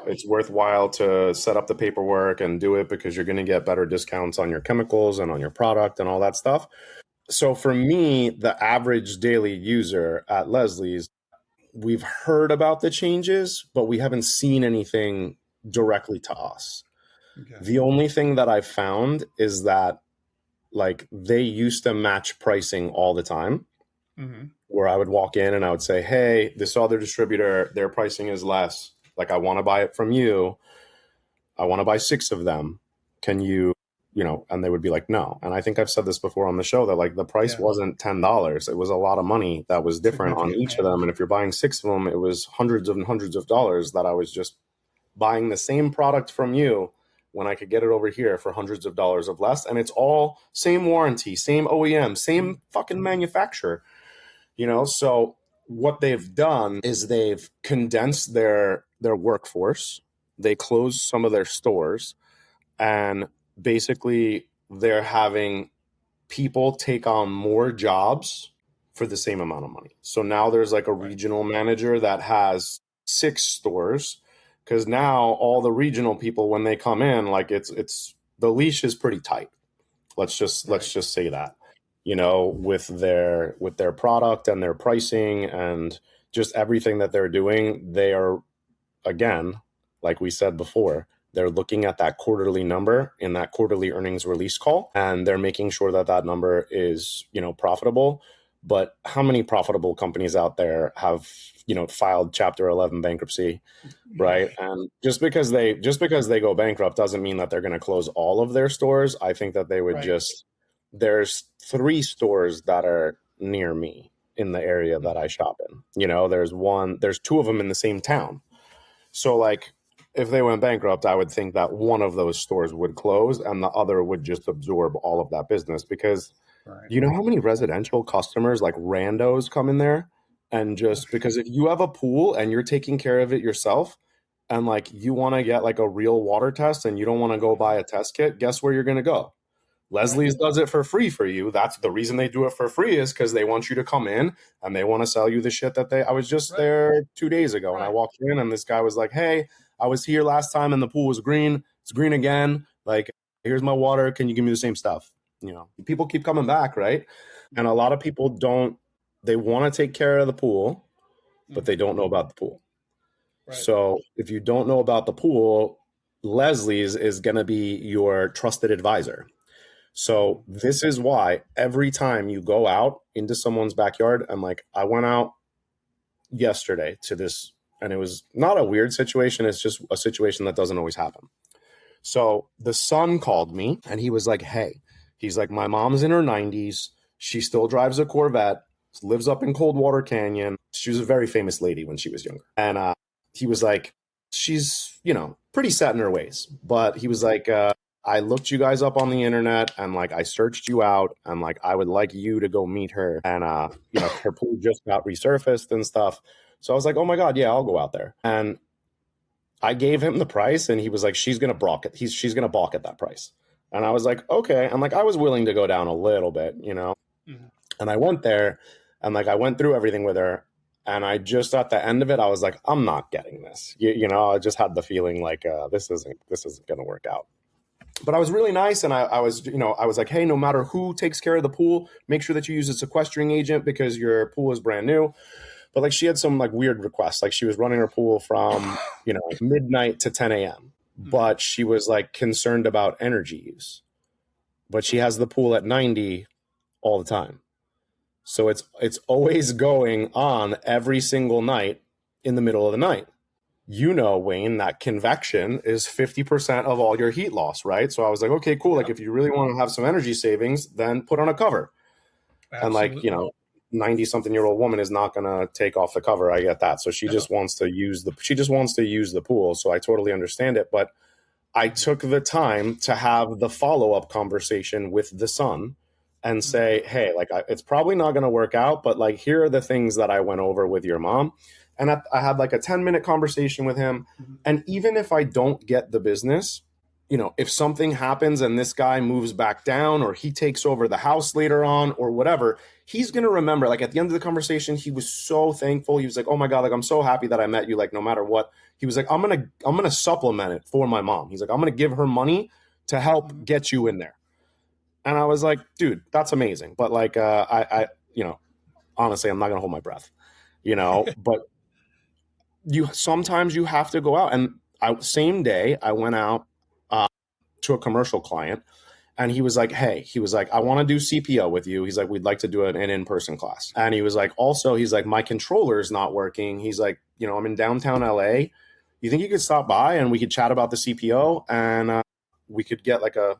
It's worthwhile to set up the paperwork and do it because you're going to get better discounts on your chemicals and on your product and all that stuff. So for me, the average daily user at Leslie's, we've heard about the changes, but we haven't seen anything directly to us. Okay. The only thing that I found is that like they used to match pricing all the time, where I would walk in and I would say, hey, this other distributor, their pricing is less. Like I want to buy it from you. I want to buy 6 of them. Can you, and they would be like, no. And I think I've said this before on the show that like the price wasn't $10. It was a lot of money that was different on each of them. And if you're buying 6 of them, it was hundreds and hundreds of dollars that I was just buying the same product from you when I could get it over here for hundreds of dollars of less. And it's all same warranty, same OEM, same fucking manufacturer, So what they've done is they've condensed their workforce. They closed some of their stores, and basically they're having people take on more jobs for the same amount of money. So now there's like a regional manager that has 6 stores, because now all the regional people, when they come in, like it's the leash is pretty tight. Let's just say that, with their product and their pricing and just everything that they're doing, they are, again, like we said before, they're looking at that quarterly number in that quarterly earnings release call, and they're making sure that that number is, profitable. But how many profitable companies out there have, filed Chapter 11 bankruptcy, right? And just because they go bankrupt doesn't mean that they're going to close all of their stores. I think that they would there's 3 stores that are near me in the area that I shop in. There's 2 of them in the same town. So like, if they went bankrupt, I would think that one of those stores would close and the other would just absorb all of that business, because you know how many residential customers, like randos, come in there, and just because if you have a pool and you're taking care of it yourself and like you want to get like a real water test and you don't want to go buy a test kit, guess where you're going to go? Leslie's does it for free for you. That's the reason they do it for free, is because they want you to come in and they want to sell you the shit that I was just there 2 days ago and I walked in and this guy was like, hey, I was here last time and the pool was green. It's green again. Like, here's my water. Can you give me the same stuff? People keep coming back, right? And a lot of people they want to take care of the pool, but they don't know about the pool. Right. So if you don't know about the pool, Leslie's is going to be your trusted advisor. So this is why every time you go out into someone's backyard, and like I went out yesterday to this, and it was not a weird situation. It's just a situation that doesn't always happen. So the son called me and he was like, hey, he's like, my mom's in her 90s. She still drives a Corvette, lives up in Coldwater Canyon. She was a very famous lady when she was younger. And he was like, she's, pretty set in her ways. But he was like, I looked you guys up on the internet and like I searched you out and like I would like you to go meet her. And her pool just got resurfaced and stuff. So I was like, oh my God, yeah, I'll go out there. And I gave him the price and he was like, she's gonna balk at that price. And I was like, okay. And like I was willing to go down a little bit, Mm-hmm. And I went there and like I went through everything with her. And I just at the end of it, I was like, I'm not getting this. I just had the feeling like this isn't gonna work out. But I was really nice, and I was like, hey, no matter who takes care of the pool, make sure that you use a sequestering agent because your pool is brand new. But like she had some like weird requests, like she was running her pool from midnight to 10 a.m. But she was like concerned about energy use. But she has the pool at 90 all the time, so it's always going on every single night in the middle of the night. Wayne, that convection is 50% of all your heat loss, right? So I was like, okay, cool. Like if you really want to have some energy savings, then put on a cover. Absolutely. And like, 90-something-year-old woman is not going to take off the cover. I get that. So she just wants to use the pool. So I totally understand it. But I took the time to have the follow-up conversation with the son and say, hey, like it's probably not going to work out, but like here are the things that I went over with your mom. And I had like a 10-minute conversation with him. And even if I don't get the business, if something happens and this guy moves back down or he takes over the house later on or whatever, he's going to remember, like at the end of the conversation, he was so thankful. He was like, oh my God, like I'm so happy that I met you. Like no matter what, he was like, I'm going to supplement it for my mom. He's like, I'm going to give her money to help get you in there. And I was like, dude, that's amazing. But like, I honestly, I'm not going to hold my breath, but sometimes you have to go out. And same day I went out to a commercial client and he was like, hey, I want to do CPO with you. He's like, we'd like to do an in-person class. And he was like, also, he's like, my controller's not working. He's like, I'm in downtown LA. You think you could stop by and we could chat about the CPO and we could get like a,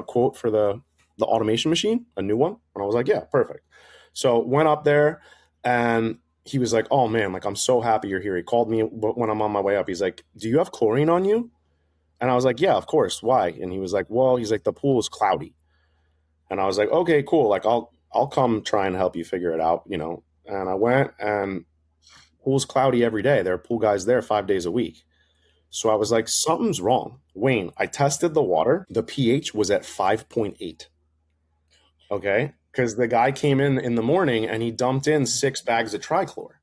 quote for the automation machine, a new one? And I was like, yeah, perfect. So went up there and he was like, oh man, like I'm so happy you're here. He called me when I'm on my way up. He's like, do you have chlorine on you? And I was like, yeah, of course. Why? And he was like, well, he's like, the pool is cloudy. And I was like, okay, cool. Like I'll come try and help you figure it out, And I went, and pool's cloudy every day. There are pool guys there 5 days a week. So I was like, something's wrong. Wayne, I tested the water. The pH was at 5.8. Okay. Because the guy came in the morning and he dumped in 6 bags of trichlor.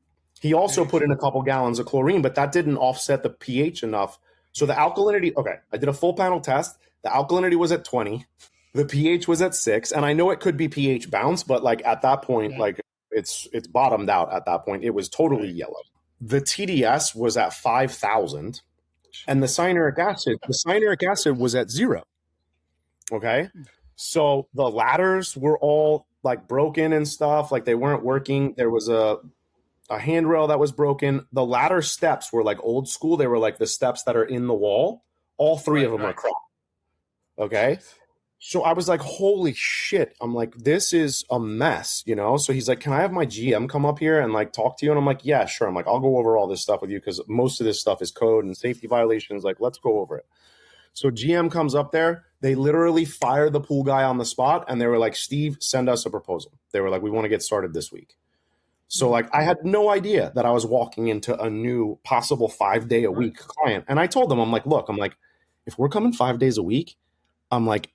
He also put in a couple gallons of chlorine, but that didn't offset the pH enough. So the alkalinity, okay, I did a full panel test. The alkalinity was at 20. The pH was at 6. And I know it could be pH bounce, but like at that point, like it's bottomed out at that point. It was totally yellow. The TDS was at 5,000. And the cyanuric acid was at 0. Okay. So the ladders were all like broken and stuff. Like they weren't working. There was a handrail that was broken. The ladder steps were like old school. They were like the steps that are in the wall. All 3 of them are cracked. Okay. So I was like, holy shit. I'm like, this is a mess, you know? So he's like, can I have my GM come up here and like talk to you? And I'm like, yeah, sure. I'm like, I'll go over all this stuff with you because most of this stuff is code and safety violations. Like, let's go over it. So GM comes up there. They literally fired the pool guy on the spot. And they were like, Steve, send us a proposal. They were like, we want to get started this week. So like, I had no idea that I was walking into a new possible 5-day-a-week client. And I told them, I'm like, look, I'm like, if we're coming 5 days a week, I'm like,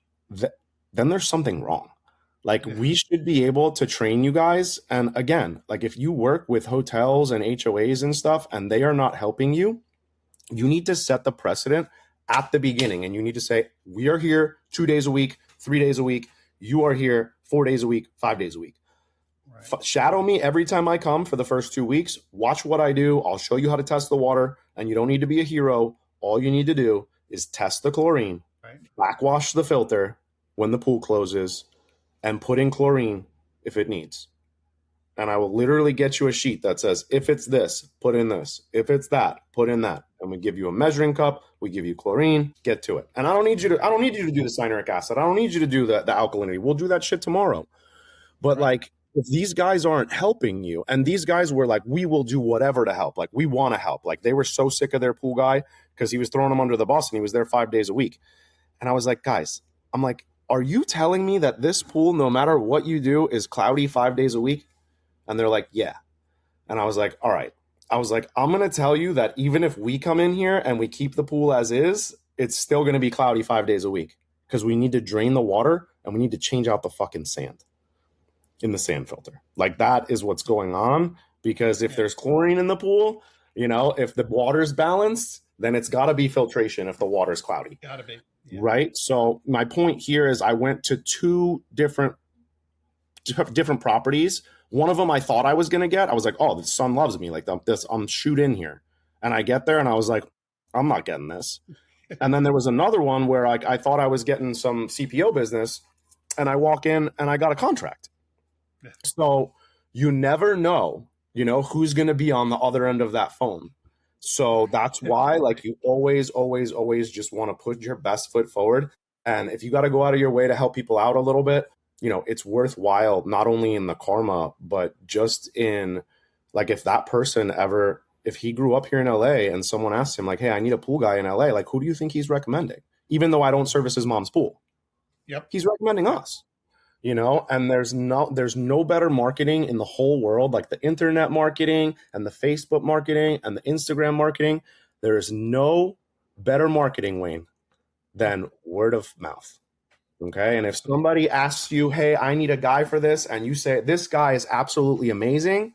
then there's something wrong. Like we should be able to train you guys. And again, like if you work with hotels and HOAs and stuff and they are not helping you, you need to set the precedent at the beginning. And you need to say, we are here 2 days a week, 3 days a week. You are here 4 days a week, 5 days a week. Right. Shadow me every time I come for the first 2 weeks. Watch what I do. I'll show you how to test the water. And you don't need to be a hero. All you need to do is test the chlorine, backwash the filter when the pool closes, and put in chlorine if it needs. And I will literally get you a sheet that says, if it's this, put in this. If it's that, put in that. And we give you a measuring cup. We give you chlorine. Get to it. And I don't need you to do the cyanuric acid. I don't need you to do the alkalinity. We'll do that shit tomorrow. But like, if these guys aren't helping you, and these guys were like, we will do whatever to help. Like, we want to help. Like, they were so sick of their pool guy because he was throwing them under the bus and he was there 5 days a week. And I was like, guys, I'm like, are you telling me that this pool, no matter what you do, is cloudy 5 days a week? And they're like, yeah. And I was like, all right. I was like, I'm going to tell you that even if we come in here and we keep the pool as is, it's still going to be cloudy 5 days a week because we need to drain the water and we need to change out the fucking sand in the sand filter. Like that is what's going on, because if there's chlorine in the pool, you know, if the water's balanced, then it's got to be filtration if the water's cloudy. Got to be. Yeah. Right. So my point here is I went to 2 different properties. One of them I thought I was going to get. I was like, oh, the sun loves me. Like I'm shoot in here. And I get there and I was like, I'm not getting this. And then there was another one where I thought I was getting some CPO business, and I walk in and I got a contract. So you never know, you know, who's going to be on the other end of that phone. So that's why, like, you always just want to put your best foot forward. And if you got to go out of your way to help people out a little bit, you know, it's worthwhile, not only in the karma, but just in, like, if that person ever, if he grew up here in LA and someone asked him, like, hey, I need a pool guy in LA, like, who do you think he's recommending? Even though I don't service his mom's pool. Yep. He's recommending us. You know, and there's no better marketing in the whole world, like the internet marketing and the Facebook marketing and the Instagram marketing. There is no better marketing, Wayne, than word of mouth. Okay. And if somebody asks you, hey, I need a guy for this, and you say, this guy is absolutely amazing,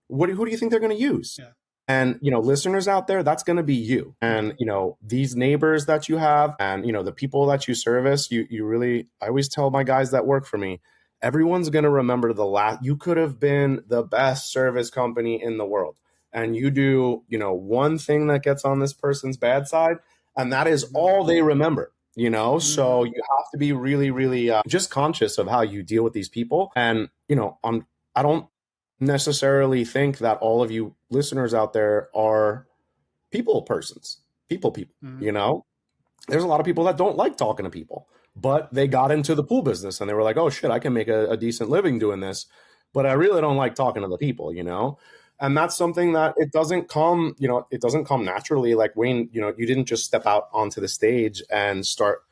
who do you think they're going to use? Yeah. And, you know, listeners out there, that's going to be you. And, you know, these neighbors that you have and, you know, the people that you service, you really, I always tell my guys that work for me, everyone's going to remember you could have been the best service company in the world. And you do, you know, one thing that gets on this person's bad side, and that is all they remember, you know? Mm-hmm. So you have to be really, really just conscious of how you deal with these people. And, you know, I don't necessarily think that all of you listeners out there are people. Mm-hmm. You know, there's a lot of people that don't like talking to people, but they got into the pool business and they were like, oh shit, I can make a decent living doing this, but I really don't like talking to the people, you know? And that's something that it doesn't come naturally. Like, Wayne, you know, you didn't just step out onto the stage and start,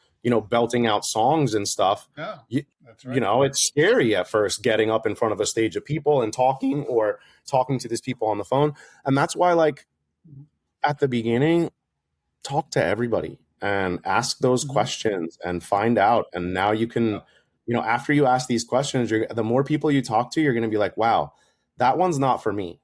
belting out songs and stuff. Yeah, that's right. It's scary at first getting up in front of a stage of people and talking to these people on the phone. And that's why, like, at the beginning, talk to everybody and ask those questions and find out. And now you can, after you ask these questions, the more people you talk to, you're going to be like, wow, that one's not for me.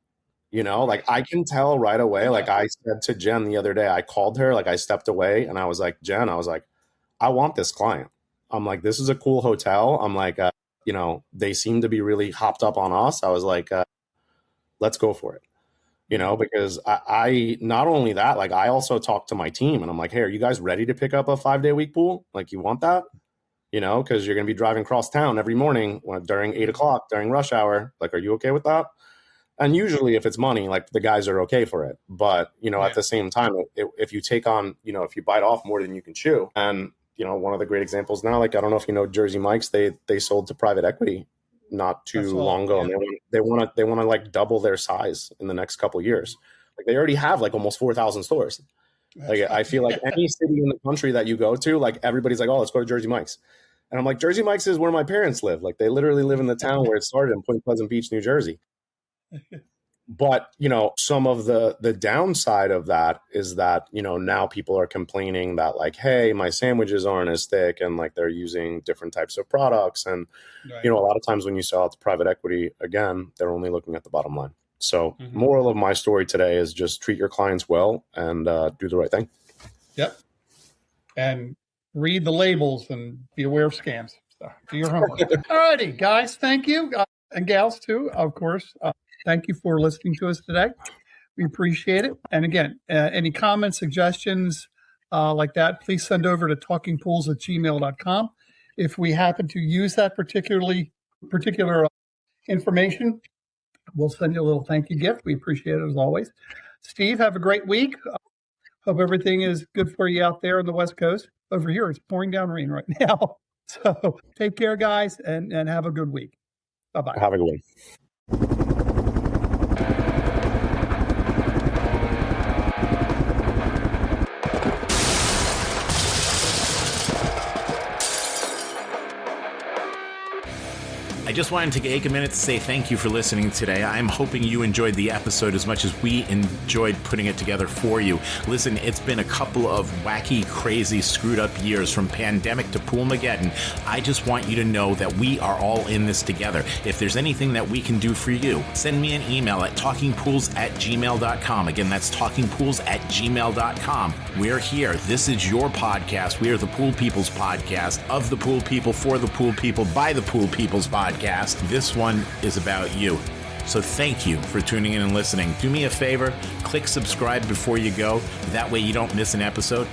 Like, I can tell right away. Like I said to Jen the other day, I called her, like I stepped away and I was like, Jen, I want this client. I'm like, this is a cool hotel. I'm like, they seem to be really hopped up on us. I was like, let's go for it. Because I not only that, like, I also talked to my team and I'm like, hey, are you guys ready to pick up a 5-day-a-week pool? Like, you want that? Because you're going to be driving across town every morning during 8 o'clock during rush hour. Like, are you okay with that? And usually if it's money, like, the guys are okay for it. But, at the same time, if you take on, if you bite off more than you can chew. And, one of the great examples now, like, I don't know if you know Jersey Mike's, they sold to private equity not too long ago. Yeah. And they want to like double their size in the next couple of years. Like, they already have like almost 4,000 stores. Like, I feel like any city in the country that you go to, like, everybody's like, oh, let's go to Jersey Mike's. And I'm like, Jersey Mike's is where my parents live. Like, they literally live in the town where it started in Point Pleasant Beach, New Jersey. But, some of the downside of that is that, now people are complaining that, like, hey, my sandwiches aren't as thick and, like, they're using different types of products. And, a lot of times when you sell out to private equity, again, they're only looking at the bottom line. So moral of my story today is just treat your clients well and do the right thing. Yep. And read the labels and be aware of scams. So do your homework. All righty, guys. Thank you. And gals, too, of course. Thank you for listening to us today. We appreciate it. And again, any comments, suggestions like that, please send over to talkingpools@gmail.com. If we happen to use that particular information, we'll send you a little thank you gift. We appreciate it as always. Steve, have a great week. Hope everything is good for you out there on the West Coast. Over here, it's pouring down rain right now. So take care, guys, and have a good week. Bye-bye. Have a good one. I just wanted to take a minute to say thank you for listening today. I'm hoping you enjoyed the episode as much as we enjoyed putting it together for you. Listen, it's been a couple of wacky, crazy, screwed up years from pandemic to Poolmageddon. I just want you to know that we are all in this together. If there's anything that we can do for you, send me an email at talkingpools@gmail.com. Again, that's talkingpools@gmail.com. We're here. This is your podcast. We are the Pool People's podcast, of the Pool People, for the Pool People, by the Pool People's podcast. This one is about you. So thank you for tuning in and listening. Do me a favor, click subscribe before you go. That way you don't miss an episode.